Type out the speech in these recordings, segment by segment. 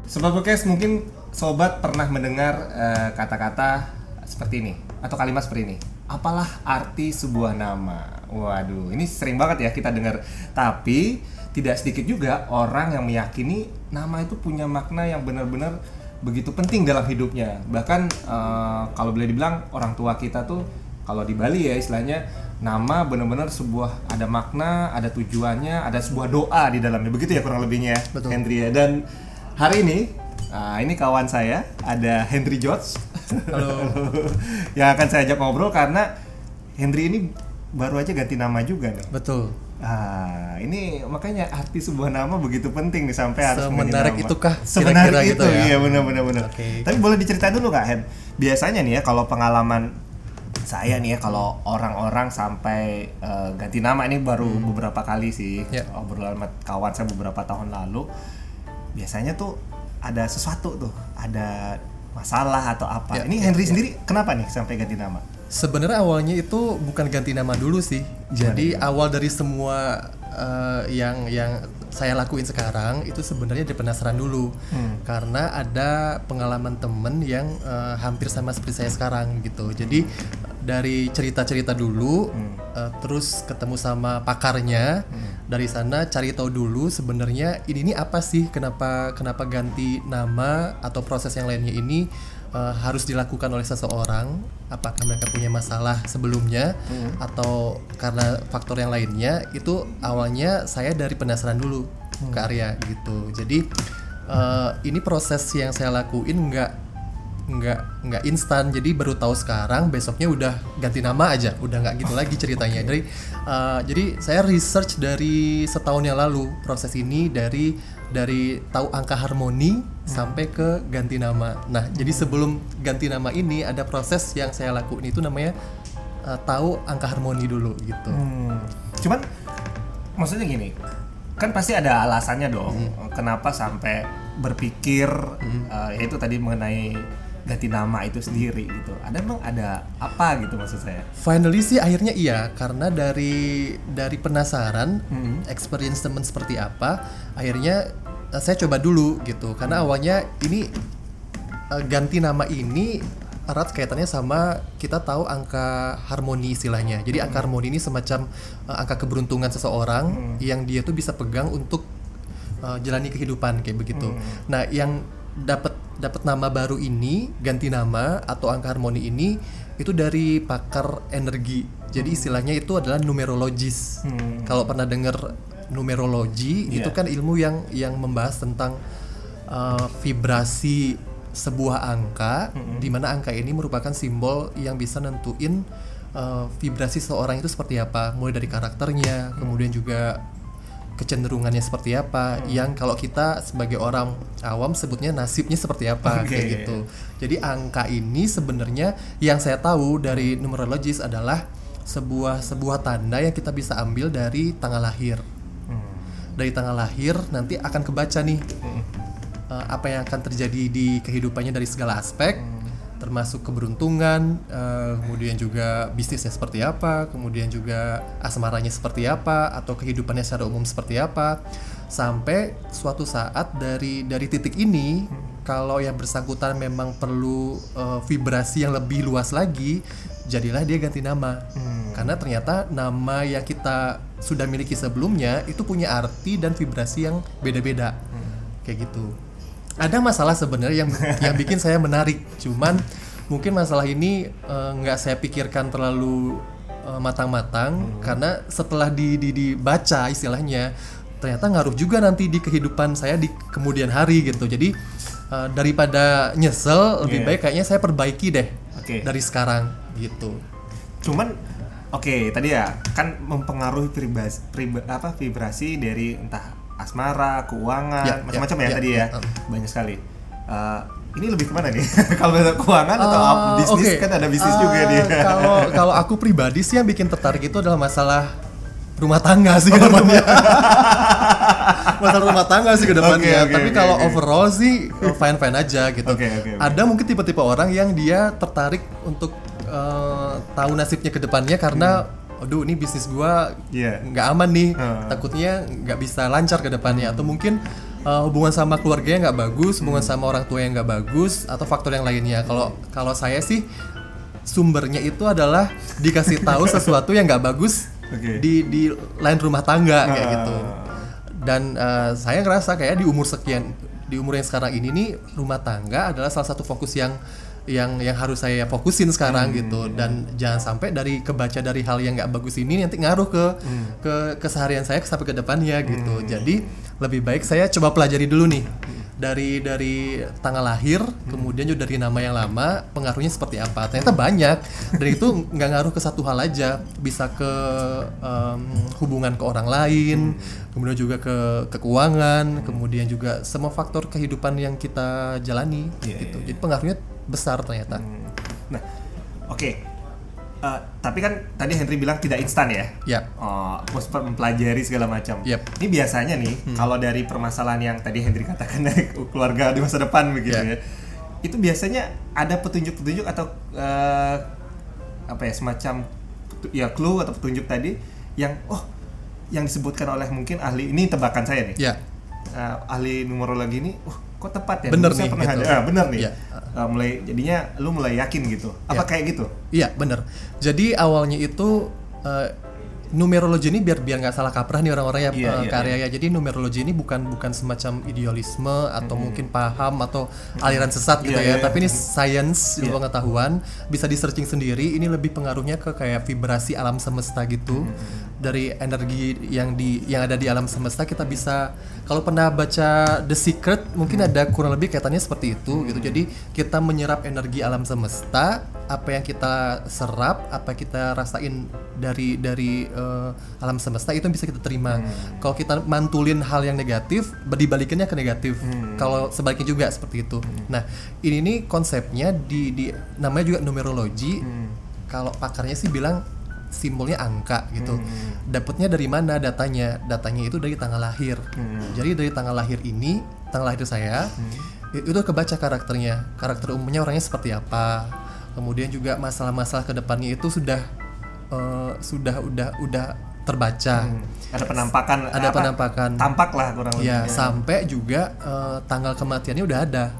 Sobat Podcast, mungkin sobat pernah mendengar kata-kata seperti ini atau kalimat seperti ini. Apalah arti sebuah nama? Waduh, ini sering banget ya kita dengar. Tapi tidak sedikit juga orang yang meyakini nama itu punya makna yang benar-benar begitu penting dalam hidupnya. Bahkan kalau boleh dibilang orang tua kita tuh kalau di Bali ya istilahnya nama benar-benar sebuah ada makna, ada tujuannya, ada sebuah doa di dalamnya. Begitu ya kurang lebihnya ya, Betul. Hendry ya. Dan hari ini kawan saya ada Hendry George. Halo. Yang akan saya ajak ngobrol karena Hendry ini baru aja ganti nama juga nih. Betul. Ini makanya arti sebuah nama begitu penting nih sampai harus Semenarik mengganti nama. itukah Semenarik kira-kira itu gitu ya? iya benar. Oke. Tapi boleh diceritain dulu Kak Hen. Biasanya nih ya kalau pengalaman saya nih ya kalau orang-orang sampai ganti nama ini baru beberapa kali sih obrolan sama kawan saya beberapa tahun lalu. Biasanya tuh ada sesuatu tuh, ada masalah atau apa. Ini Hendry sendiri kenapa nih sampai ganti nama? Sebenarnya awalnya itu bukan ganti nama dulu sih. Jadi awal dari semua yang saya lakuin sekarang itu sebenarnya dari penasaran dulu. Karena ada pengalaman temen yang hampir sama seperti saya sekarang gitu. Jadi dari cerita-cerita dulu terus ketemu sama pakarnya. Dari sana cari tahu dulu sebenarnya ini apa sih, kenapa ganti nama atau proses yang lainnya ini harus dilakukan oleh seseorang, apakah mereka punya masalah sebelumnya atau karena faktor yang lainnya. Itu awalnya saya dari penasaran dulu ke area gitu. Jadi ini proses yang saya lakuin nggak instan, jadi baru tahu sekarang, besoknya udah ganti nama aja, udah nggak gitu lagi ceritanya. Jadi saya research dari setahun yang lalu proses ini, dari tahu angka harmoni sampai ke ganti nama. Nah, jadi sebelum ganti nama ini ada proses yang saya lakuin itu namanya tahu angka harmoni dulu gitu. Cuman maksudnya gini, kan pasti ada alasannya dong kenapa sampai berpikir yaitu tadi mengenai ganti nama itu sendiri gitu. Emang ada apa gitu maksud saya? Finally sih akhirnya iya, karena dari penasaran experience temen seperti apa, akhirnya saya coba dulu gitu. Karena awalnya ini ganti nama ini erat kaitannya sama kita tahu angka harmoni istilahnya. Jadi angka harmoni ini semacam angka keberuntungan seseorang yang dia tuh bisa pegang untuk jalani kehidupan kayak begitu. Nah, yang dapat nama baru ini, ganti nama atau angka harmoni ini itu dari pakar energi. Jadi istilahnya itu adalah numerologis. Kalau pernah dengar numerologi, itu kan ilmu yang membahas tentang vibrasi sebuah angka, di mana angka ini merupakan simbol yang bisa nentuin vibrasi seorang itu seperti apa, mulai dari karakternya, kemudian juga kecenderungannya seperti apa, yang kalau kita sebagai orang awam sebutnya nasibnya seperti apa, kayak gitu. Jadi angka ini sebenarnya yang saya tahu dari numerologis adalah sebuah tanda yang kita bisa ambil dari tanggal lahir. Dari tanggal lahir nanti akan kebaca nih apa yang akan terjadi di kehidupannya dari segala aspek, termasuk keberuntungan, kemudian juga bisnisnya seperti apa, kemudian juga asmaranya seperti apa, atau kehidupannya secara umum seperti apa, sampai suatu saat dari titik ini, kalau yang bersangkutan memang perlu vibrasi yang lebih luas lagi, jadilah dia ganti nama. Karena ternyata nama yang kita sudah miliki sebelumnya itu punya arti dan vibrasi yang beda-beda, kayak gitu. Ada masalah sebenarnya yang bikin saya menarik, cuman mungkin masalah ini nggak saya pikirkan terlalu matang-matang, karena setelah dibaca istilahnya ternyata ngaruh juga nanti di kehidupan saya di kemudian hari gitu. Jadi daripada nyesel, lebih baik kayaknya saya perbaiki deh dari sekarang gitu. Cuman tadi ya kan mempengaruhi vibrasi dari entah asmara, keuangan, macam-macam ya tadi ya. Banyak sekali. Ini lebih kemana nih? Kalau keuangan atau bisnis, kan ada bisnis juga nih. Kalau aku pribadi sih yang bikin tertarik itu adalah masalah rumah tangga sih ke depannya. Masalah rumah tangga sih ke depannya. Tapi kalau overall sih fine-fine aja gitu. Ada mungkin tipe-tipe orang yang dia tertarik untuk tahu nasibnya ke depannya karena aduh ini bisnis gua nggak aman nih, takutnya nggak bisa lancar ke depannya, atau mungkin hubungan sama keluarganya nggak bagus, hubungan sama orang tua yang nggak bagus, atau faktor yang lainnya. Kalau saya sih sumbernya itu adalah dikasih tahu sesuatu yang nggak bagus di lain rumah tangga kayak gitu. Dan saya ngerasa kayak di umur yang sekarang ini nih, rumah tangga adalah salah satu fokus yang harus saya fokusin sekarang gitu. Dan jangan sampai kebaca dari hal yang nggak bagus ini nanti ngaruh ke keseharian saya sampai ke depannya gitu. Jadi lebih baik saya coba pelajari dulu nih dari tanggal lahir, kemudian juga dari nama yang lama, pengaruhnya seperti apa. Ternyata banyak, dan itu nggak ngaruh ke satu hal aja, bisa ke hubungan ke orang lain, kemudian juga ke keuangan, kemudian juga semua faktor kehidupan yang kita jalani gitu. Jadi pengaruhnya besar ternyata. Nah, oke. Tapi kan tadi Henry bilang tidak instan ya? Ya. Harus mempelajari segala macam. Yep. Ini biasanya nih, kalau dari permasalahan yang tadi Henry katakan dari keluarga di masa depan begitu ya, itu biasanya ada petunjuk-petunjuk atau semacam clue atau petunjuk tadi yang yang disebutkan oleh mungkin ahli, ini tebakan saya nih. Ahli numerologi ini, kok tepat ya? Bener nih, pernah gitu. ada. Bener nih. Jadinya lu mulai yakin gitu. Apa kayak gitu? Iya, bener. Jadi awalnya itu numerologi ini biar nggak salah kaprah nih orang-orang karya ya. Jadi numerologi ini bukan semacam idealisme atau mungkin paham atau aliran sesat gitu ya. Tapi ini science, pengetahuan, bisa di searching sendiri. Ini lebih pengaruhnya ke kayak vibrasi alam semesta gitu. Dari energi yang ada di alam semesta, kita bisa, kalau pernah baca The Secret mungkin ada kurang lebih kaitannya seperti itu gitu. Jadi kita menyerap energi alam semesta, apa yang kita serap, apa kita rasain dari alam semesta itu bisa kita terima. Kalau kita mantulin hal yang negatif, dibalikinnya ke negatif. Kalau sebaliknya juga seperti itu. Nah, ini nih konsepnya di namanya juga numerologi. Kalau pakarnya sih bilang simbolnya angka gitu. Dapatnya dari mana datanya? Datanya itu dari tanggal lahir. Jadi dari tanggal lahir ini, tanggal lahir saya, itu kebaca karakternya. Karakter umumnya orangnya seperti apa. Kemudian juga masalah-masalah kedepannya itu sudah terbaca. Ada penampakan. Tampak lah kurang lebih. Ya, sampai juga tanggal kematiannya udah ada.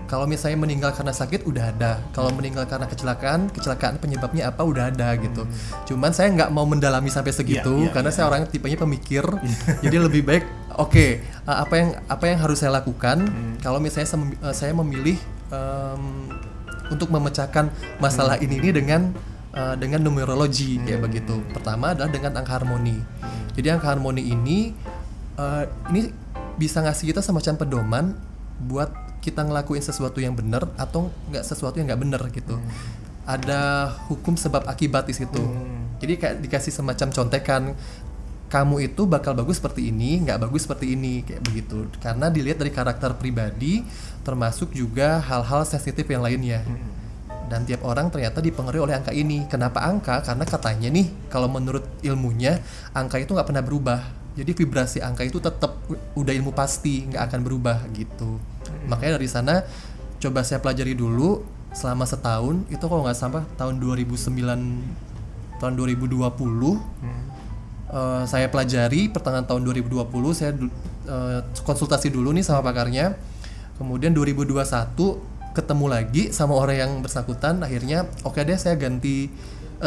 Kalau misalnya meninggal karena sakit udah ada. Kalau meninggal karena kecelakaan penyebabnya apa udah ada gitu. Cuman saya nggak mau mendalami sampai segitu karena saya orangnya tipenya pemikir. Jadi lebih baik apa yang harus saya lakukan kalau misalnya saya memilih untuk memecahkan masalah ini dengan numerologi kayak begitu. Pertama adalah dengan angka harmoni. Jadi angka harmoni ini bisa ngasih kita semacam pedoman buat kita ngelakuin sesuatu yang benar atau nggak sesuatu yang nggak benar gitu. Ada hukum sebab akibat di situ. Jadi kayak dikasih semacam contekan, kamu itu bakal bagus seperti ini, nggak bagus seperti ini kayak begitu. Karena dilihat dari karakter pribadi, termasuk juga hal-hal sensitif yang lainnya. Dan tiap orang ternyata dipengaruhi oleh angka ini. Kenapa angka? Karena katanya nih, kalau menurut ilmunya, angka itu nggak pernah berubah. Jadi vibrasi angka itu tetap udah ilmu pasti, nggak akan berubah gitu. Makanya dari sana coba saya pelajari dulu selama setahun. Itu kalau nggak salah tahun 2009, tahun 2020 saya pelajari pertengahan tahun 2020. Saya konsultasi dulu nih sama pakarnya. Kemudian 2021 ketemu lagi sama orang yang bersangkutan. Akhirnya oke deh, saya ganti.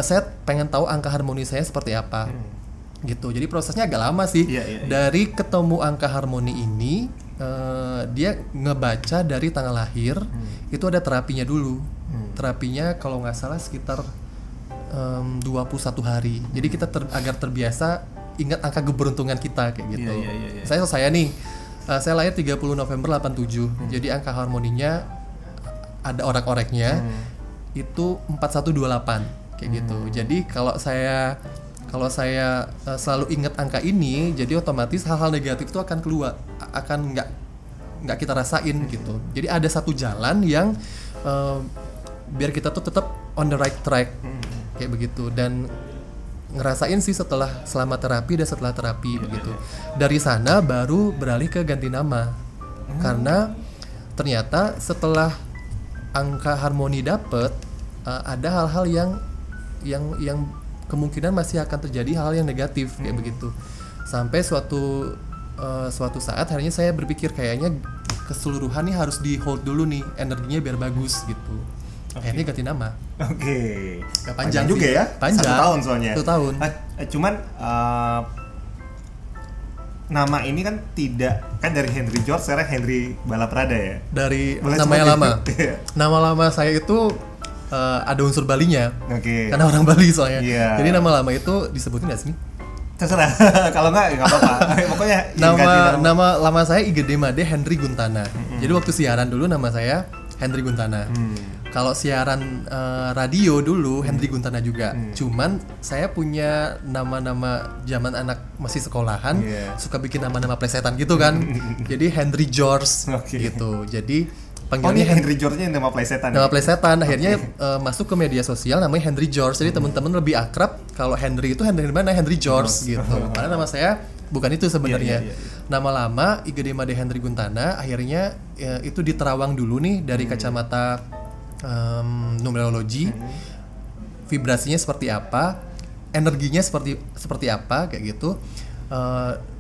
Saya pengen tahu angka harmoni saya seperti apa. Gitu. Jadi prosesnya agak lama sih. Dari ketemu angka harmoni ini, dia ngebaca dari tanggal lahir. Itu ada terapinya dulu. Terapinya kalau nggak salah sekitar 21 hari. Jadi kita agar terbiasa ingat angka keberuntungan kita kayak gitu. Saya nih, saya lahir 30 November 87. Jadi angka harmoninya ada orek-oreknya. Itu 4128 kayak gitu. Jadi kalau saya selalu ingat angka ini, jadi otomatis hal-hal negatif itu akan keluar, akan nggak kita rasain gitu. Jadi ada satu jalan yang biar kita tuh tetap on the right track kayak begitu. Dan ngerasain sih selama terapi dan setelah terapi begitu. Dari sana baru beralih ke ganti nama. Karena ternyata setelah angka harmoni dapet, ada hal-hal yang kemungkinan masih akan terjadi hal yang negatif kayak begitu. Sampai suatu suatu saat akhirnya saya berpikir kayaknya keseluruhan nih harus di hold dulu nih energinya biar bagus gitu. Akhirnya ganti nama. Oke. Gak Panjang panjang juga sih. ya? Panjang. 1 tahun soalnya. 1 tahun. Cuman nama ini kan tidak kan dari Henry George, sekarang Henry Balaprada ya. Dari Boleh namanya sebut lama. Iya. Nama lama saya itu ada unsur Balinya. Oke. Karena orang Bali soalnya. Iya. Jadi nama lama itu disebutin nggak sih? Terserah. Kalau nggak apa-apa. Pokoknya Nama lama saya Igede Made Henry Guntana. Jadi waktu siaran dulu nama saya Henry Guntana. Kalau siaran radio dulu Henry Guntana juga. Cuman saya punya nama-nama zaman anak masih sekolahan, suka bikin nama-nama plesetan gitu kan. Jadi Henry George gitu. Jadi panggilnya Henry George-nya nama plesetan. Nama plesetan. Akhirnya masuk ke media sosial namanya Henry George. Jadi teman-teman lebih akrab kalau Henry itu Henry mana Henry George gitu. Karena nama saya bukan itu sebenarnya. Nama lama Igede Made Henry Guntana. Akhirnya itu di Terawang dulu nih dari kacamata numerologi, vibrasinya seperti apa, energinya seperti apa kayak gitu.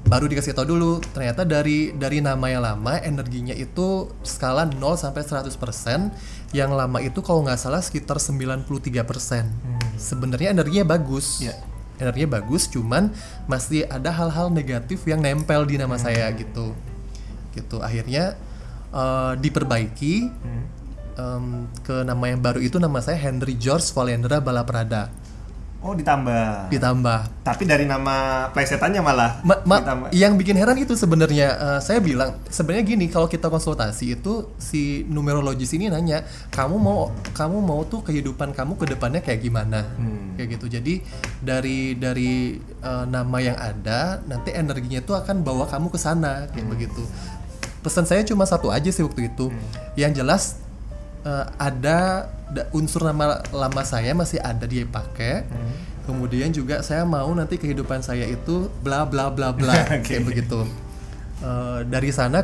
Baru dikasih tahu dulu ternyata dari nama yang lama energinya itu skala 0 sampai 100%. Yang lama itu kalau nggak salah sekitar 93%. Sebenarnya energinya bagus. Energinya bagus, cuman masih ada hal-hal negatif yang nempel di nama saya gitu. Akhirnya diperbaiki ke nama yang baru itu, nama saya Henry George Valendra Balaprada. Oh, ditambah. Tapi dari nama plesetannya malah ditambah. Yang bikin heran itu sebenarnya saya bilang sebenarnya gini, kalau kita konsultasi itu si numerologis ini nanya, kamu mau tuh kehidupan kamu ke depannya kayak gimana? Kayak gitu. Jadi dari nama yang ada nanti energinya tuh akan bawa kamu ke sana kayak begitu. Pesan saya cuma satu aja sih waktu itu. Yang jelas ada unsur nama lama saya masih ada dia pakai. Kemudian juga saya mau nanti kehidupan saya itu bla bla bla bla kayak begitu. Dari sana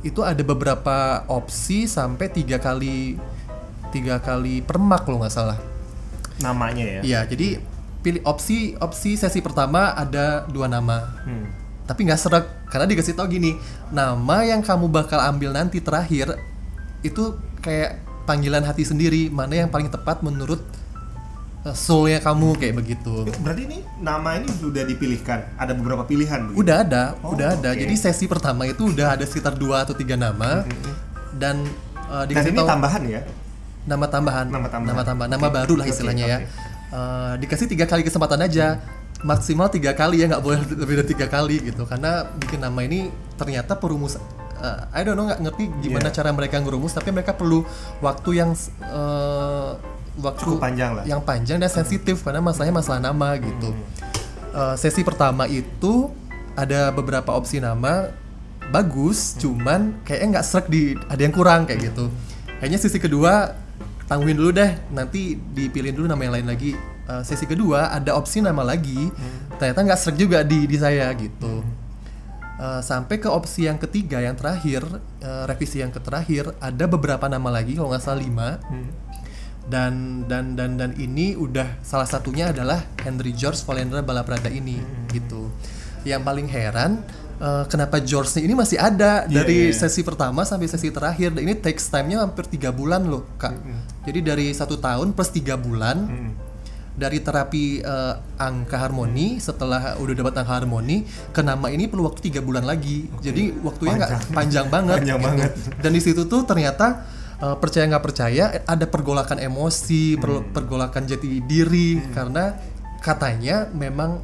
itu ada beberapa opsi sampai 3 kali permak kalau nggak salah namanya ya. Iya, jadi pilih opsi sesi pertama ada 2 nama. Tapi nggak serak karena dikasih tahu gini, nama yang kamu bakal ambil nanti terakhir itu kayak panggilan hati sendiri, mana yang paling tepat menurut soulnya kamu kayak begitu. Berarti ini nama ini sudah dipilihkan, ada beberapa pilihan begitu? Udah ada. Jadi sesi pertama itu udah ada sekitar 2 atau 3 nama. Dan dikasih ini tahu tambahan ya? Nama tambahan, nama baru lah istilahnya ya. Dikasih 3 kali kesempatan aja, maksimal 3 kali ya, nggak boleh lebih dari 3 kali gitu. Karena bikin nama ini ternyata perumus. I don't know, nggak ngerti gimana cara mereka ngerumus, tapi mereka perlu waktu yang cukup panjang lah, yang panjang dan sensitif karena masalahnya masalah nama gitu. Sesi pertama itu ada beberapa opsi nama bagus, cuman kayaknya nggak serak, ada yang kurang kayak gitu. Kayaknya sesi kedua tangguhin dulu deh, nanti dipilihin dulu nama yang lain lagi. Sesi kedua ada opsi nama lagi, ternyata nggak serak juga di saya gitu. Sampai ke opsi yang ketiga, yang terakhir, revisi yang terakhir ada beberapa nama lagi kalau nggak salah 5. Dan ini udah salah satunya adalah Henry George Valendra Balaprada ini gitu. Yang paling heran kenapa George ini masih ada dari sesi pertama sampai sesi terakhir. Dan ini takes time-nya hampir 3 bulan loh Kak. Jadi dari 1 tahun plus 3 bulan. Dari terapi angka harmoni, setelah udah dapat angka harmoni, ke nama ini perlu waktu 3 bulan lagi. Jadi waktunya nggak panjang banget. Dan di situ tuh ternyata percaya nggak percaya ada pergolakan emosi, pergolakan jati diri, karena katanya memang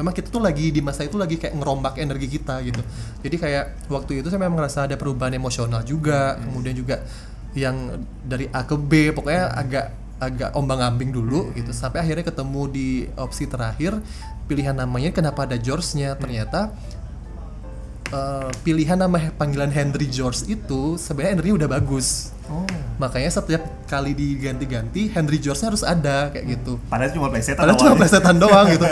kita tuh lagi di masa itu lagi kayak ngerombak energi kita gitu. Jadi kayak waktu itu saya memang ngerasa ada perubahan emosional juga, kemudian juga yang dari A ke B pokoknya agak ombang-ambing dulu gitu, sampai akhirnya ketemu di opsi terakhir pilihan namanya. Kenapa ada George-nya? Ternyata pilihan nama panggilan Henry George itu sebenarnya energinya udah bagus. Makanya setiap kali diganti-ganti Henry George-nya harus ada kayak gitu. Padahal cuma plesetan doang gitu.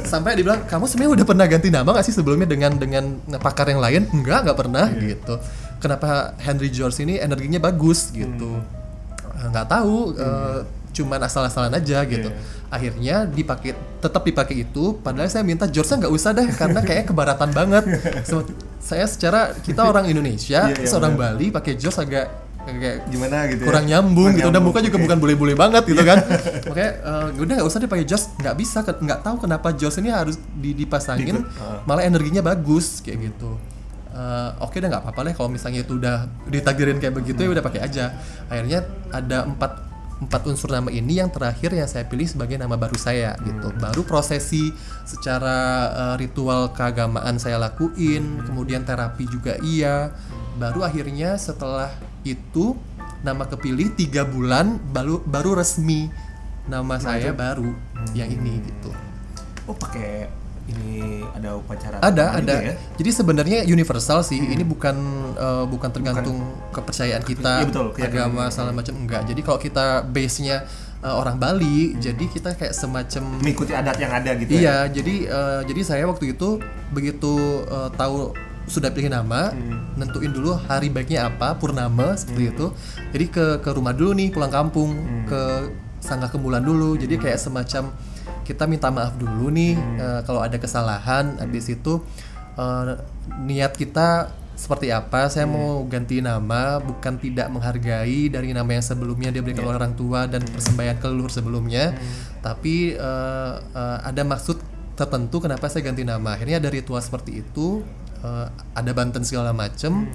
Sampai dibilang, kamu sebenarnya udah pernah ganti nama nggak sih sebelumnya dengan pakar yang lain? Nggak pernah gitu. Kenapa Henry George ini energinya bagus gitu? Nggak tahu. Cuman asal-asalan aja gitu. Akhirnya tetap dipakai itu, padahal saya minta George-nya nggak usah deh karena kayaknya kebaratan banget. Saya kita orang Indonesia, seorang Bali pakai George agak gimana gitu kurang nyambung gitu, dan muka juga bukan bule-bule banget gitu kan. Makanya udah nggak usah dipakai George, nggak bisa, nggak tahu kenapa George ini harus dipasangin, malah energinya bagus kayak gitu. Oke deh, nggak apa-apa deh kalau misalnya itu udah ditakdirin kayak begitu ya udah pakai aja. Akhirnya ada empat unsur nama ini yang terakhir yang saya pilih sebagai nama baru saya gitu. Baru prosesi secara ritual keagamaan saya lakuin, kemudian terapi juga iya. Baru akhirnya setelah itu nama kepilih 3 bulan baru resmi nama saya baru yang ini gitu. Oh, pakai ini ada upacara ada ya? Jadi sebenarnya universal sih. Ini bukan tergantung kepercayaan kita, iya, betul, agama segala macam, enggak. Jadi kalau kita base-nya orang Bali, jadi kita kayak semacam mengikuti adat yang ada gitu. Iya, jadi saya waktu itu begitu tahu sudah pilih nama, nentuin dulu hari baiknya apa, purnama seperti itu. Jadi ke rumah dulu nih, pulang kampung, ke Sangga Kemulan dulu. Jadi kayak semacam kita minta maaf dulu nih kalau ada kesalahan. Habis itu niat kita seperti apa. Saya mau ganti nama, bukan tidak menghargai dari nama yang sebelumnya dia berikan oleh orang tua dan persembahan ke leluhur sebelumnya, tapi ada maksud tertentu kenapa saya ganti nama. Akhirnya ada ritual seperti itu, ada banten segala macem.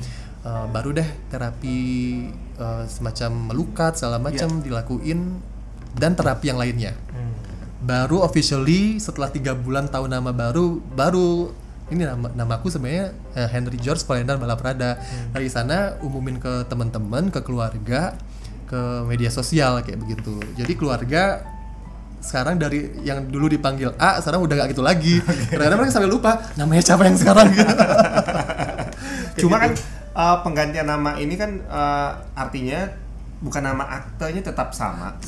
Baru deh terapi semacam melukat segala macam dilakuin, dan terapi yang lainnya. Baru officially setelah 3 bulan tahu nama baru ini namaku sebenarnya Henry George Polendar Balaprada. Dari sana umumin ke teman-teman, ke keluarga, ke media sosial kayak begitu. Jadi keluarga sekarang dari yang dulu dipanggil A sekarang udah gak gitu lagi. Karena mereka sampai lupa namanya siapa yang sekarang gitu. Cuma kan penggantian nama ini kan artinya bukan nama aktenya tetap sama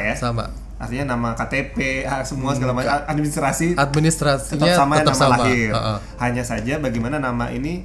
ya? Sama. Artinya nama KTP, semua segala macam administrasinya tetap sama, nama lahir. Hanya saja bagaimana nama ini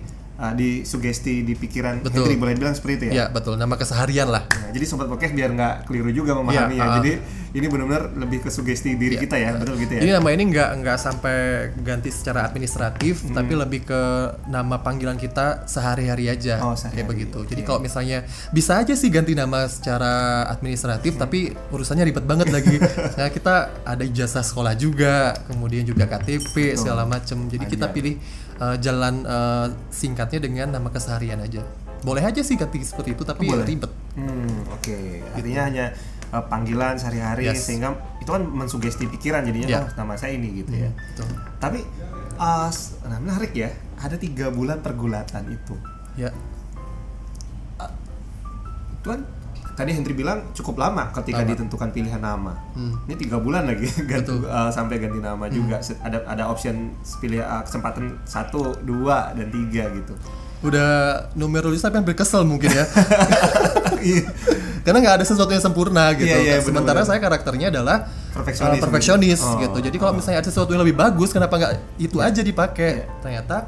disugesti di pikiran Henry, boleh bilang seperti itu ya? Iya, betul. Nama keseharian lah. Nah, jadi Sobat Podcast biar nggak keliru juga memahaminya. Jadi ini benar-benar lebih ke sugesti diri kita ya, betul gitu ya? Ini nama ini nggak sampai ganti secara administratif, tapi lebih ke nama panggilan kita sehari-hari aja, kayak begitu. Jadi kalau misalnya bisa aja sih ganti nama secara administratif, tapi urusannya ribet banget lagi. Nah, kita ada ijazah sekolah juga, kemudian juga KTP segala macem. Jadi kita pilih jalan singkatnya dengan nama keseharian aja. Boleh aja sih ganti seperti itu, tapi ribet. Oke. Artinya hanya panggilan sehari-hari, sehingga itu kan mensugesti pikiran jadinya nama saya ini gitu ya. Betul. Tapi menarik ya, ada 3 bulan pergulatan itu. Ya. Itu kan tadi Henry bilang cukup lama ketika ditentukan pilihan nama. Ini 3 bulan lagi sampai ganti nama juga. Ada option pilih kesempatan 1, 2, dan 3 gitu. Udah numerologi sampai hampir kesel mungkin ya. Karena nggak ada sesuatu yang sempurna gitu. Sementara saya karakternya adalah perfeksionis gitu. Jadi kalau misalnya ada sesuatu yang lebih bagus, kenapa nggak itu aja dipakai? Ternyata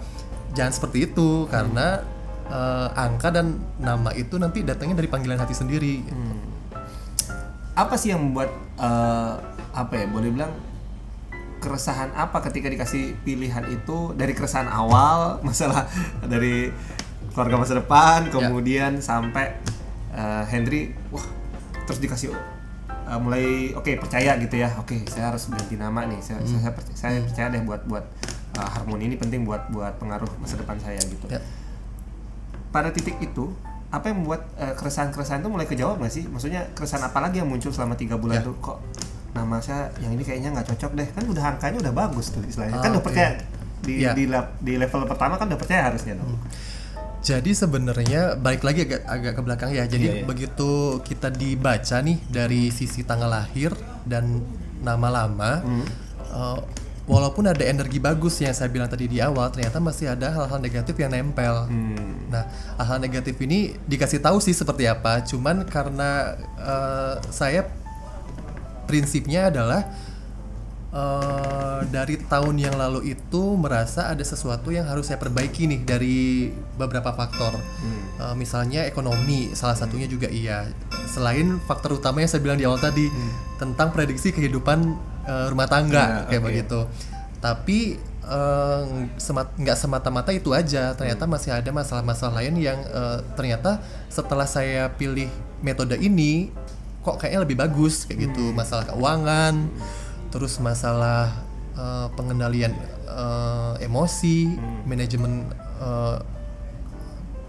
jangan seperti itu, karena angka dan nama itu nanti datangnya dari panggilan hati sendiri. Apa sih yang membuat boleh bilang keresahan apa ketika dikasih pilihan itu, dari keresahan awal masalah dari keluarga masa depan, kemudian sampai Henry terus dikasih mulai percaya gitu ya, saya harus ganti nama nih, saya percaya deh buat harmoni ini penting buat pengaruh masa depan saya gitu. Pada titik itu apa yang membuat keresahan itu mulai kejawab nggak sih? Maksudnya keresahan apa lagi yang muncul selama 3 bulan tuh, kok nama saya yang ini kayaknya nggak cocok deh, kan udah angkanya udah bagus tuh istilahnya, kan udah percaya di level pertama kan udah percaya harusnya dong. Jadi sebenarnya balik lagi agak ke belakang ya. Jadi begitu kita dibaca nih dari sisi tanggal lahir dan nama lama, walaupun ada energi bagus yang saya bilang tadi di awal, ternyata masih ada hal-hal negatif yang nempel. Nah, hal-hal negatif ini dikasih tahu sih seperti apa. Cuman karena saya prinsipnya adalah dari tahun yang lalu itu merasa ada sesuatu yang harus saya perbaiki nih dari beberapa faktor. Misalnya ekonomi, salah satunya juga iya. Selain faktor utama yang saya bilang di awal tadi, tentang prediksi kehidupan rumah tangga kayak oke. begitu. Tapi nggak semata-mata itu aja, ternyata masih ada masalah-masalah lain yang ternyata setelah saya pilih metode ini kok kayaknya lebih bagus kayak gitu. Masalah keuangan, terus masalah pengendalian emosi, manajemen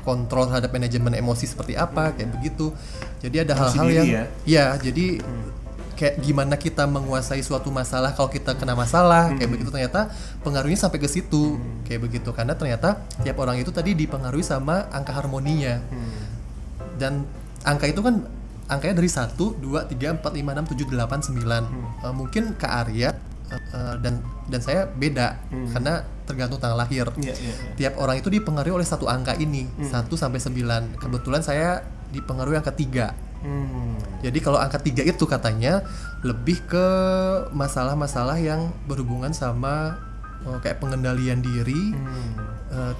kontrol terhadap manajemen emosi seperti apa kayak begitu. Jadi ada hal-hal sendiri yang jadi kayak gimana kita menguasai suatu masalah kalau kita kena masalah kayak begitu, ternyata pengaruhnya sampai ke situ kayak begitu, karena ternyata tiap orang itu tadi dipengaruhi sama angka harmoninya. Dan angka itu kan angkanya dari 1, 2, 3, 4, 5, 6, 7, 8, 9. Mungkin Kak Arya dan saya beda karena tergantung tanggal lahir. Tiap orang itu dipengaruhi oleh satu angka ini, 1 sampai 9. Kebetulan saya dipengaruhi angka 3. Jadi kalau angka 3 itu katanya lebih ke masalah-masalah yang berhubungan sama kayak pengendalian diri.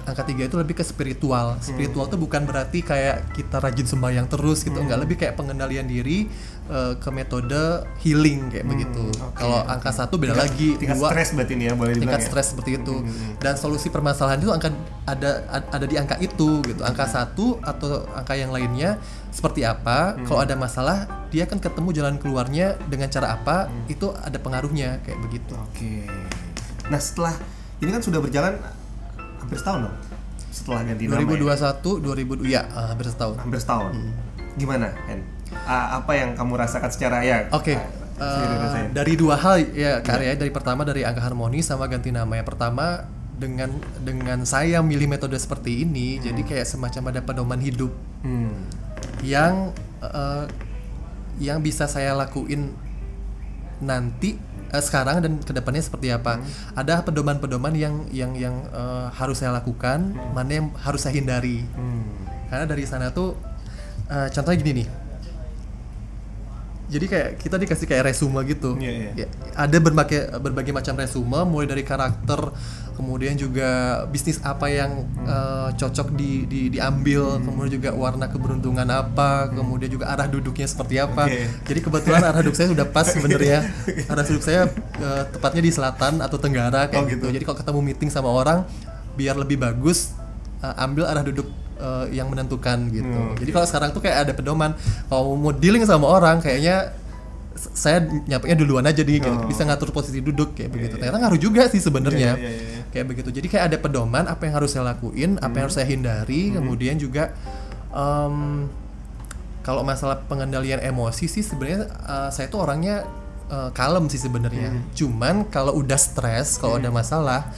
Angka 3 itu lebih ke spiritual. Spiritual itu bukan berarti kayak kita rajin sembahyang terus gitu, enggak, lebih kayak pengendalian diri ke metode healing kayak begitu. Kalau angka 1 beda lagi, tingkat 2 stres berarti ini ya, boleh dibilang tingkat stres seperti itu. Dan solusi permasalahan itu ada di angka itu gitu. Angka 1 atau angka yang lainnya seperti apa? Kalau ada masalah, dia akan ketemu jalan keluarnya dengan cara apa? Itu ada pengaruhnya kayak begitu. Oke. Nah, setelah ini kan sudah berjalan hampir setahun dong setelah ganti nama 2021, hampir setahun. Hampir setahun. Gimana, Hen? Apa yang kamu rasakan secara dari dua hal ya Kak Arya. Dari pertama dari angka harmoni sama ganti nama. Yang pertama dengan saya milih metode seperti ini, jadi kayak semacam ada pedoman hidup yang bisa saya lakuin nanti, sekarang dan kedepannya seperti apa. Ada pedoman-pedoman yang harus saya lakukan, mana yang harus saya hindari. Karena dari sana tuh contohnya gini nih. Jadi kayak kita dikasih kayak resume gitu. Ya, ada berbagai macam resume, mulai dari karakter, kemudian juga bisnis apa yang cocok diambil, kemudian juga warna keberuntungan apa, kemudian juga arah duduknya seperti apa. Jadi kebetulan arah duduk saya sudah pas sebenarnya. Arah duduk saya tepatnya di selatan atau tenggara kayak gitu. Jadi kalau ketemu meeting sama orang, biar lebih bagus, ambil arah duduk yang menentukan gitu. Jadi kalau sekarang tuh kayak ada pedoman, kalau mau dealing sama orang kayaknya saya nyampainya duluan aja gitu. Bisa ngatur posisi duduk kayak begitu. Ternyata ngaruh juga sih sebenarnya. Kayak begitu. Jadi kayak ada pedoman apa yang harus saya lakuin, apa yang harus saya hindari. Kemudian juga kalau masalah pengendalian emosi sih sebenarnya saya tuh orangnya kalem sih sebenarnya. Cuman kalau udah stres, kalau ada masalah,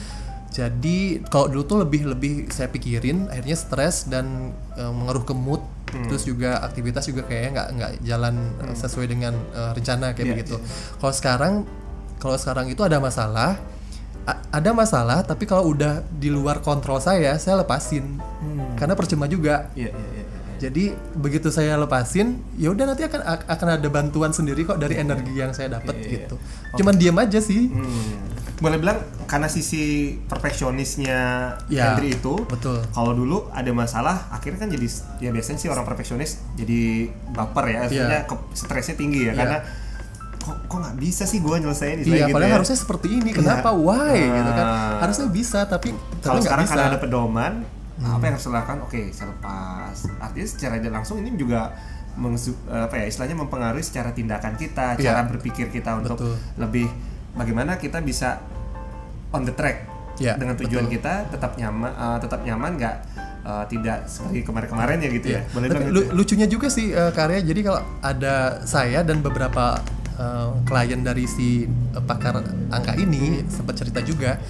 jadi kalau dulu tuh lebih saya pikirin, akhirnya stres dan mengaruh ke mood. Terus juga aktivitas juga kayaknya nggak jalan sesuai dengan rencana kayak begitu. Kalau sekarang itu ada masalah, tapi kalau udah di luar kontrol saya lepasin. Karena percuma juga. Jadi begitu saya lepasin, ya udah nanti akan ada bantuan sendiri kok dari energi yang saya dapat gitu. Cuman diam aja sih. Boleh bilang karena sisi perfeksionisnya Hendry itu, betul. Kalau dulu ada masalah, akhirnya kan jadi ya biasanya sih orang perfeksionis jadi baper ya, artinya stresnya tinggi ya, karena kok nggak bisa sih gue nyelesain gitu padahal harusnya seperti ini, kenapa, why gitu kan, harusnya bisa tapi kalau sekarang bisa. Karena ada pedoman, apa yang harus dilakukan? Oke, saya lepas. Artinya secara langsung ini juga istilahnya mempengaruhi secara tindakan kita, cara berpikir kita untuk lebih bagaimana kita bisa on the track dengan tujuan kita tetap nyaman, nggak tidak seperti kemarin-kemarin ya gitu ya. Boleh lucunya juga sih Karya. Jadi kalau ada saya dan beberapa klien dari si pakar angka ini sempat cerita juga,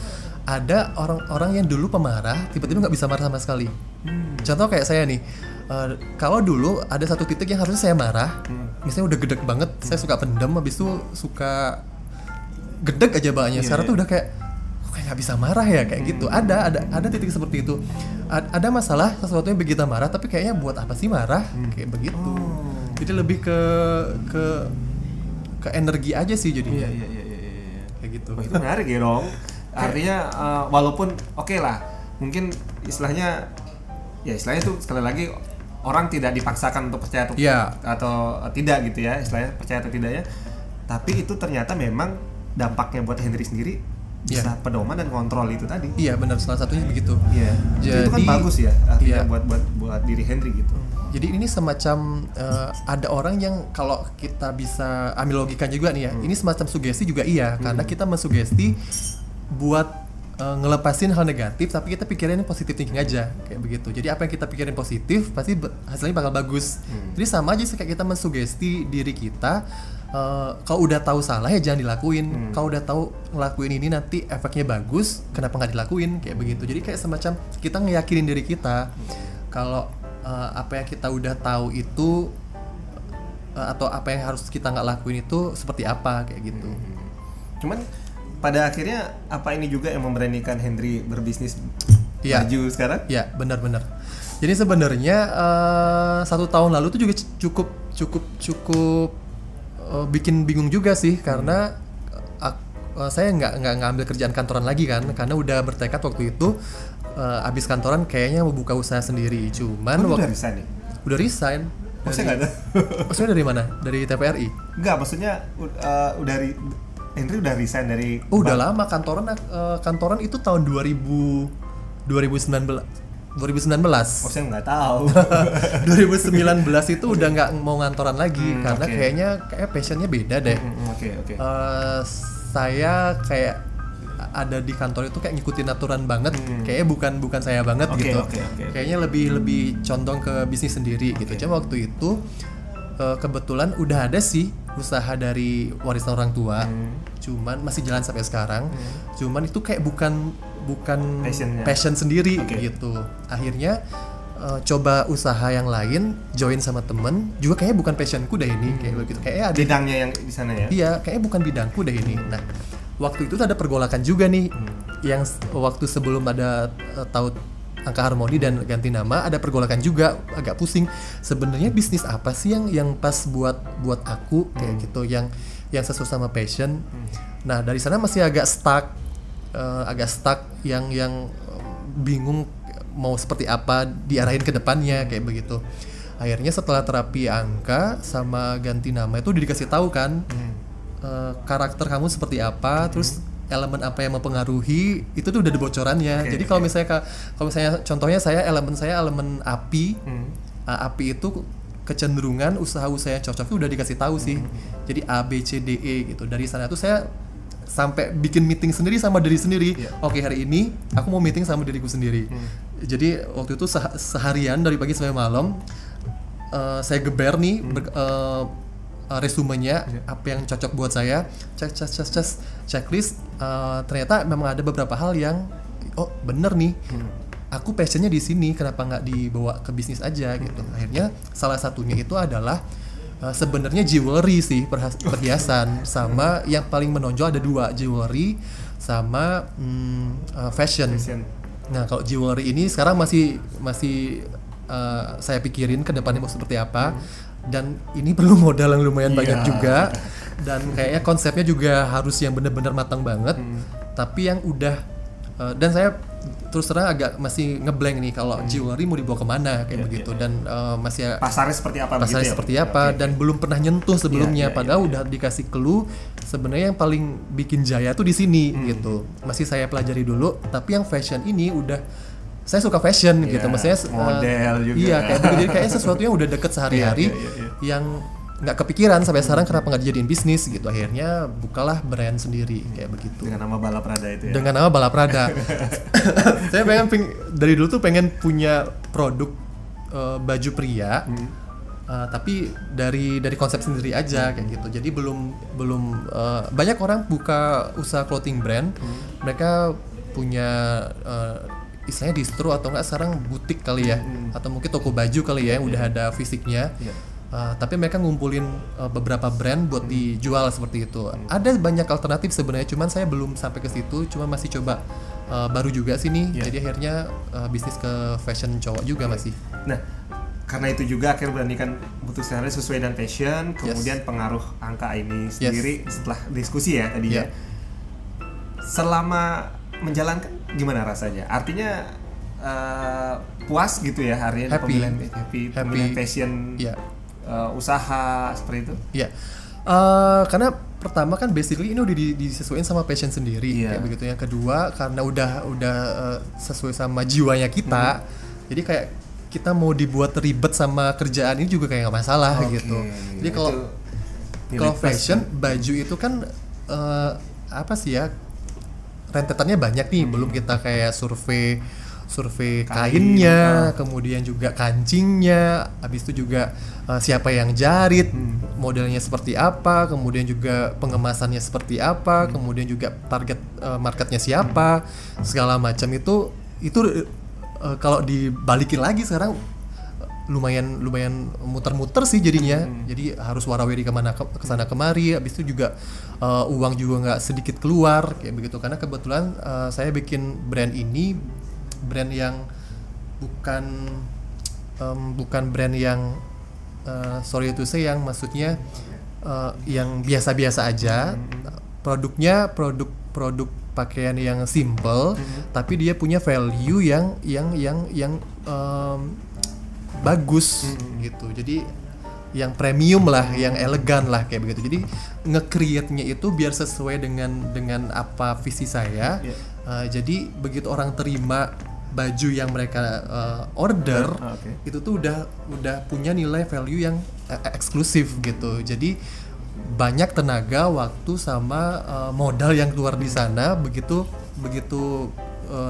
ada orang-orang yang dulu pemarah tiba-tiba nggak bisa marah sama sekali. Contoh kayak saya nih, kalau dulu ada satu titik yang harusnya saya marah, misalnya udah gedek banget, saya suka pendem, habis itu suka gedek aja bahannya. Sekarang tuh udah kayak nggak bisa marah ya kayak gitu. Ada titik seperti itu. Ada masalah sesuatu yang bikin kita marah, tapi kayaknya buat apa sih marah kayak begitu. Jadi lebih ke energi aja sih jadinya. Kayak gitu. Itu menarik ya dong. Artinya walaupun oke lah, mungkin istilahnya tuh sekali lagi orang tidak dipaksakan untuk percaya atau tidak gitu ya, istilahnya percaya atau tidaknya. Tapi itu ternyata memang dampaknya buat Henry sendiri bisa pedoman dan kontrol itu tadi. Iya benar, salah satunya begitu. Iya. Jadi itu kan bagus ya artinya buat diri Henry gitu. Jadi ini semacam ada orang yang kalau kita bisa ambil logika juga nih ya, ini semacam sugesti juga karena kita mensugesti buat ngelepasin hal negatif, tapi kita pikirin positif thinking aja kayak begitu. Jadi apa yang kita pikirin positif pasti hasilnya bakal bagus. Jadi sama aja kayak kita mensugesti diri kita. Kalau udah tahu salah ya jangan dilakuin. Kalau udah tahu ngelakuin ini nanti efeknya bagus, kenapa nggak dilakuin kayak begitu. Jadi kayak semacam kita ngeyakinin diri kita kalau apa yang kita udah tahu itu atau apa yang harus kita nggak lakuin itu seperti apa kayak gitu. Cuman pada akhirnya apa ini juga yang memberanikan Henry berbisnis baju sekarang? Iya benar-benar. Jadi sebenarnya 1 tahun lalu tuh juga cukup bikin bingung juga sih karena saya nggak ngambil kerjaan kantoran lagi kan karena udah bertekad waktu itu abis kantoran kayaknya mau buka usaha sendiri. Cuman udah resign nih? Udah resign. Maksudnya nggak ada? Maksudnya dari mana? Dari TPRI? Enggak, maksudnya Henry udah resign dari udah lama kantoran itu tahun 2019. Maksudnya nggak tahu. 2019 itu udah nggak mau ngantoran lagi karena kayaknya passionnya beda deh. Saya kayak ada di kantor itu kayak ngikutin aturan banget, kayaknya bukan saya banget gitu. Kayaknya lebih condong ke bisnis sendiri gitu. Cuma waktu itu kebetulan udah ada sih usaha dari warisan orang tua, cuman masih jalan sampai sekarang. Cuman itu kayak bukan passion sendiri gitu. Akhirnya coba usaha yang lain, join sama temen juga kayaknya bukan passionku deh ini kayak begitu. Kayaknya ada bidangnya yang di sana ya. Iya, kayaknya bukan bidangku deh ini. Nah, waktu itu ada pergolakan juga nih. Yang waktu sebelum ada tahu angka harmoni dan ganti nama, ada pergolakan juga, agak pusing. Sebenarnya bisnis apa sih yang pas buat aku kayak gitu, yang sesuai sama passion. Nah, dari sana masih agak stuck yang bingung mau seperti apa diarahin ke depannya kayak begitu. Akhirnya setelah terapi angka sama ganti nama itu udah dikasih tahu kan karakter kamu seperti apa, terus elemen apa yang mempengaruhi itu tuh udah ada bocorannya. Jadi kalau misalnya contohnya elemen api, api itu kecenderungan usaha-usaha yang cocok itu udah dikasih tahu sih. Jadi A B C D E gitu. Dari sana tuh saya sampai bikin meeting sendiri sama diri sendiri. Oke, hari ini aku mau meeting sama diriku sendiri. Jadi waktu itu seharian dari pagi sampai malam saya geber nih resumenya apa yang cocok buat saya, checklist. Ternyata memang ada beberapa hal yang bener nih, aku passionnya di sini, kenapa nggak dibawa ke bisnis aja gitu. Akhirnya salah satunya itu adalah sebenarnya jewelry sih, perhiasan. Sama yang paling menonjol ada 2, jewelry sama fashion. Nah, kalau jewelry ini sekarang masih saya pikirin ke depannya mau seperti apa. Dan ini perlu modal yang lumayan banyak juga, dan kayaknya konsepnya juga harus yang benar-benar matang banget. Tapi yang udah dan saya terus terang agak masih ngeblank nih kalau jewelry mau dibawa kemana kayak begitu. Dan masih pasarnya seperti apa dan belum pernah nyentuh sebelumnya. Padahal udah dikasih clue sebenarnya yang paling bikin jaya tuh di sini gitu. Masih saya pelajari dulu. Tapi yang fashion ini udah, saya suka fashion gitu, maksudnya model juga. Iya, kayak begitu. Jadi kayaknya sesuatu yang udah deket sehari-hari, yang nggak kepikiran sampai sekarang kenapa nggak dijadiin bisnis gitu. Akhirnya bukalah brand sendiri kayak begitu. Dengan nama Bala Prada itu ya. Dengan nama Bala Prada. Saya dari dulu tuh pengen punya produk baju pria, tapi dari konsep sendiri aja kayak gitu. Jadi belum banyak orang buka usaha clothing brand, mereka punya istilahnya distro atau enggak sekarang butik kali ya, atau mungkin toko baju kali ya yang udah ada fisiknya. Tapi mereka ngumpulin beberapa brand buat dijual seperti itu. Ada banyak alternatif sebenarnya, cuman saya belum sampai ke situ, cuma masih coba baru juga sih nih. Jadi akhirnya bisnis ke fashion cowok juga masih. Nah, karena itu juga akhirnya beranikan memutuskan sesuai dengan passion, kemudian pengaruh angka ini sendiri setelah diskusi ya tadi ya. Selama menjalankan gimana rasanya? Artinya puas gitu ya harinya pemilihan happy passion, usaha seperti itu? Iya. Karena pertama kan basically ini udah disesuaikan sama passion sendiri kayak begitu. Yang kedua karena udah sesuai sama jiwanya kita, jadi kayak kita mau dibuat ribet sama kerjaan ini juga kayak nggak masalah gitu. Jadi kalau fashion baju itu kan apa sih ya, rentetannya banyak nih. Belum kita kayak survei kainnya, kemudian juga kancingnya, habis itu juga siapa yang jarit, modelnya seperti apa, kemudian juga pengemasannya seperti apa, kemudian juga target marketnya siapa, segala macam itu kalau dibalikin lagi sekarang lumayan muter-muter sih jadinya. Jadi harus warawiri kesana kemari, habis itu juga uang juga nggak sedikit keluar kayak begitu. Karena kebetulan saya bikin brand ini brand yang bukan brand yang sorry to say, yang maksudnya yang biasa-biasa aja. Produknya produk pakaian yang simple, tapi dia punya value yang bagus gitu. Jadi yang premium lah, yang elegan lah kayak begitu. Jadi nge-create-nya itu biar sesuai dengan apa visi saya. Jadi begitu orang terima baju yang mereka order, itu tuh udah punya nilai value yang eksklusif gitu. Jadi banyak tenaga, waktu sama modal yang keluar di sana begitu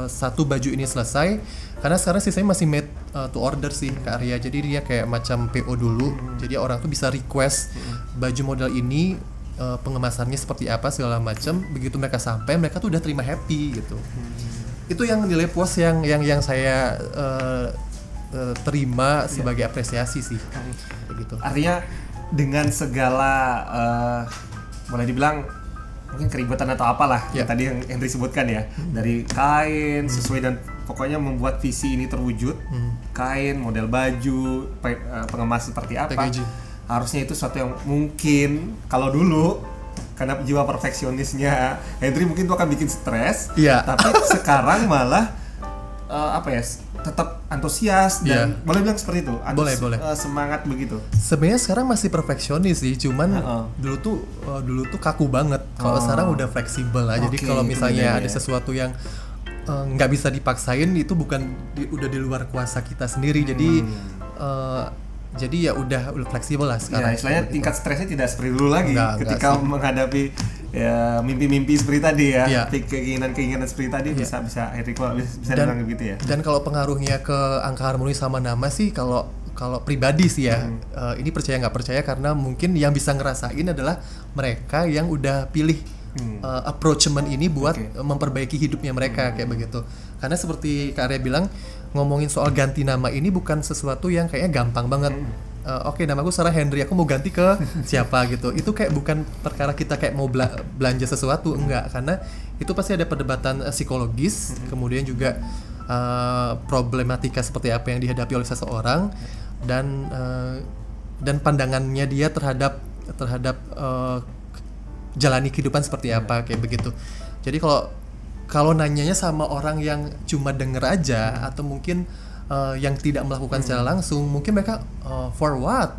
satu baju ini selesai. Karena sekarang sih saya masih made to order sih Kak Arya. Jadi dia kayak macam PO dulu. Jadi orang tuh bisa request baju model ini, pengemasannya seperti apa segala macam. Begitu mereka sampai, mereka tuh udah terima happy gitu. Itu yang nilai puas yang saya terima sebagai apresiasi sih. Begitu. Artinya dengan segala boleh dibilang mungkin keributan atau apalah yang tadi yang Henry sebutkan ya, dari kain sesuai dan pokoknya membuat visi ini terwujud, kain, model baju, pengemas seperti apa, packaging. Harusnya itu sesuatu yang mungkin kalau dulu karena jiwa perfeksionisnya Henry mungkin itu akan bikin stres, tapi sekarang malah tetap antusias dan boleh bilang seperti itu. Boleh. Semangat begitu. Sebenarnya sekarang masih perfeksionis sih, cuman dulu tuh kaku banget. Kalau sekarang udah fleksibel lah. Jadi kalau misalnya ada sesuatu yang nggak bisa dipaksain, itu udah di luar kuasa kita sendiri. Jadi ya udah fleksibel lah sekarang. Istilahnya tingkat stresnya tidak seperti dulu lagi ketika menghadapi mimpi-mimpi seperti tadi keinginan-keinginan seperti tadi bisa dibilang begitu ya. Dan kalau pengaruhnya ke angka harmoni sama nama sih, kalau pribadi sih ya, ini percaya nggak percaya, karena mungkin yang bisa ngerasain adalah mereka yang udah pilih approachment ini buat memperbaiki hidupnya mereka kayak begitu. Karena seperti Kak Arya bilang, ngomongin soal ganti nama ini bukan sesuatu yang kayaknya gampang banget. Oke, namaku sekarang Henry, aku mau ganti ke siapa gitu. Itu kayak bukan perkara kita kayak mau belanja sesuatu, enggak. Karena itu pasti ada perdebatan psikologis, kemudian juga problematika seperti apa yang dihadapi oleh seseorang, dan pandangannya dia terhadap jalani kehidupan seperti apa kayak begitu. Jadi kalau nanyanya sama orang yang cuma denger aja, atau mungkin yang tidak melakukan secara langsung, mungkin mereka for what?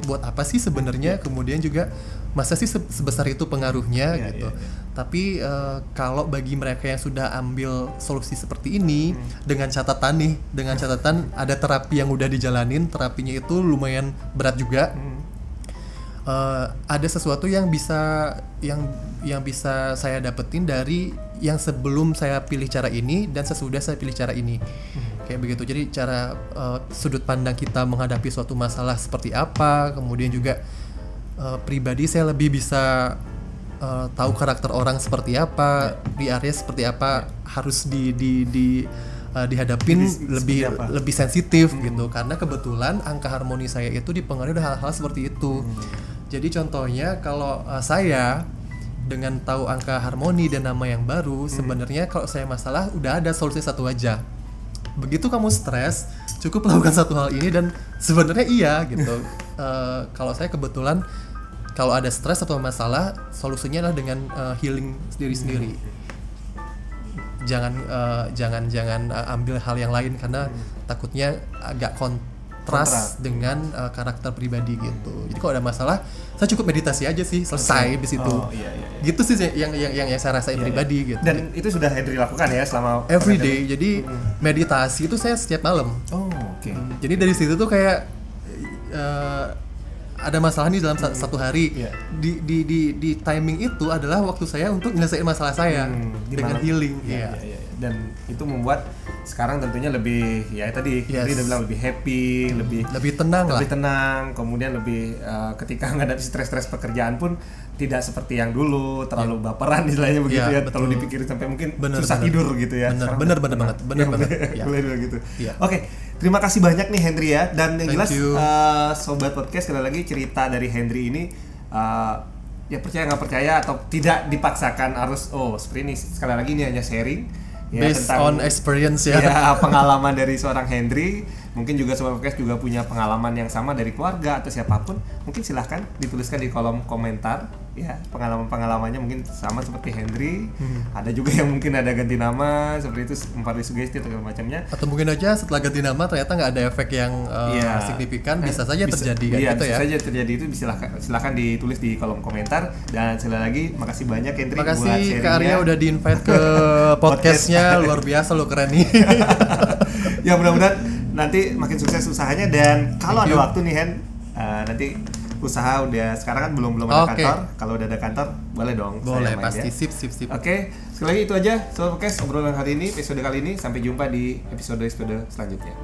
Buat apa sih sebenarnya? Kemudian juga masa sih sebesar itu pengaruhnya gitu. Tapi kalau bagi mereka yang sudah ambil solusi seperti ini, dengan catatan ada terapi yang udah dijalanin, terapinya itu lumayan berat juga. Ada sesuatu yang bisa saya dapetin dari yang sebelum saya pilih cara ini dan sesudah saya pilih cara ini, kayak begitu. Jadi cara sudut pandang kita menghadapi suatu masalah seperti apa, kemudian juga pribadi saya lebih bisa tahu karakter orang seperti apa, di area seperti apa, harus dihadapin lebih sensitif gitu. Karena kebetulan angka harmoni saya itu dipengaruhi oleh hal-hal seperti itu. Jadi contohnya kalau saya dengan tahu angka harmoni dan nama yang baru, sebenarnya kalau saya masalah udah ada solusi satu aja. Begitu kamu stres, cukup lakukan satu hal ini, dan sebenarnya iya gitu. Kalau saya kebetulan kalau ada stres atau masalah, solusinya adalah dengan healing sendiri-sendiri. Jangan ambil hal yang lain, karena takutnya agak kontras dengan karakter pribadi gitu. Jadi kalau ada masalah, saya cukup meditasi aja sih, selesai di situ. Gitu sih yang saya rasain pribadi gitu. Dan itu sudah Hendry lakukan ya selama every day. Jadi meditasi itu saya setiap malam. Oke. Jadi dari situ tuh kayak ada masalah nih dalam satu hari. Di timing itu adalah waktu saya untuk menyelesaikan masalah saya dengan healing. Dan itu membuat sekarang tentunya lebih tadi udah bilang lebih happy, lebih tenang, kemudian lebih ketika menghadapi stres pekerjaan pun tidak seperti yang dulu terlalu baperan istilahnya begitu terlalu dipikirin sampai mungkin susah tidur gitu ya. Bener banget. Gitu. Oke, terima kasih banyak nih Hendry ya, dan yang jelas sobat podcast sekali lagi cerita dari Hendry ini ya percaya nggak percaya atau tidak dipaksakan harus seperti ini, sekali lagi ini hanya sharing. Based on experience pengalaman dari seorang Hendry. Mungkin juga sobat podcast juga punya pengalaman yang sama dari keluarga atau siapapun, mungkin silahkan dituliskan di kolom komentar ya, pengalaman-pengalamannya mungkin sama seperti Hendry. Ada juga yang mungkin ada ganti nama seperti itu, mempengaruhi sugesti atau segala macamnya, atau mungkin aja setelah ganti nama ternyata nggak ada efek yang signifikan, bisa saja terjadi bisa saja terjadi. Itu silahkan ditulis di kolom komentar. Dan sekali lagi makasih banyak Hendry buat sharingnya. Makasih Kak Arya udah di-invite ke podcastnya. Luar biasa lo, keren nih. Ya mudah-mudahan nanti makin sukses usahanya, dan kalau ada waktu nih Hen, nanti usaha udah sekarang kan belum ada kantor, kalau udah ada kantor boleh dong. Boleh, pasti. Sip. Oke, sekali lagi itu aja sobat podcast obrolan hari ini, episode kali ini. Sampai jumpa di episode selanjutnya.